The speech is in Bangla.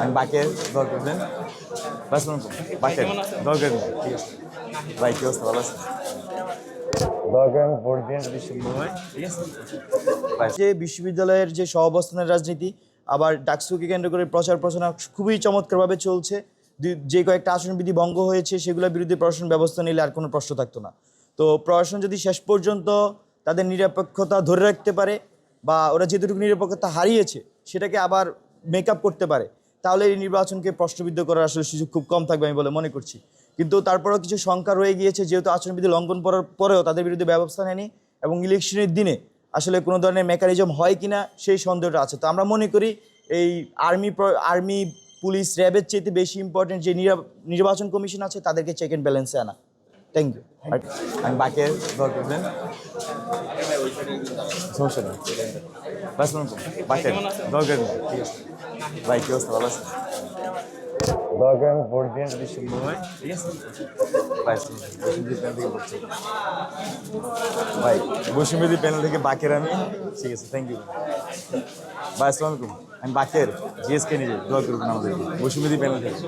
আমি বাকের দোয়া করবেন। বাকের দোয়া করবেন, ঠিক আছে ভাই, কি অবস্থা? ভালো আছে? দোয়া করেন ভোট দিন যদি সম্ভব হয়, ঠিক আছে ভাই। যে বিশ্ববিদ্যালয়ের যে সহাবস্থানের রাজনীতি, আবার ডাকসুকে কেন্দ্র করে প্রচার প্রচারণা খুবই চমৎকারভাবে চলছে। যে কয়েকটা আচরণবিধি ভঙ্গ হয়েছে সেগুলোর বিরুদ্ধে প্রশাসন ব্যবস্থা নিলে আর কোনো প্রশ্ন থাকতো না। তো প্রশাসন যদি শেষ পর্যন্ত তাদের নিরপেক্ষতা ধরে রাখতে পারে, বা ওরা যেটুকু নিরপেক্ষতা হারিয়েছে সেটাকে আবার মেকআপ করতে পারে, তাহলে এই নির্বাচনকে প্রশ্নবিদ্ধ করার আসলে সুযোগ খুব কম থাকবে আমি বলে মনে করছি। কিন্তু তারপরেও কিছু শঙ্কা রয়ে গিয়েছে, যেহেতু আচরণবিধি লঙ্ঘন করার পরেও তাদের বিরুদ্ধে ব্যবস্থা নেয়নি, এবং ইলেকশনের দিনে আসলে কোনো ধরনের মেকানিজম হয় কিনা সেই সন্দেহটা আছে। তো আমরা মনে করি এই আর্মি পুলিশ র্যাবের চেয়ে বেশি ইম্পর্টেন্ট যে নির্বাচন কমিশন আছে তাদেরকে চেক অ্যান্ড ব্যালেন্সে আনা। Thank you. আমি বাকের দোয়া করবেন। সমস্যা নেই, বাকের দোয়া করবেন, ঠিক আছে ভাই, কি অবস্থা? ভালো আছে? দোয়া করেন ভোট দিন যদি সম্ভব হয়, ঠিক আছে ভাই। বসুমতি প্যানেল থেকে বলছি ভাই, বসুমতি প্যানেল থেকে বাকের আমি, ঠিক আছে, থ্যাংক ইউ ভাই। আসসালামু আলাইকুম, আমি বাকের জিএসকে নিজে দোয়া করবেন আমাদের বসুমতি প্যানেল থেকে।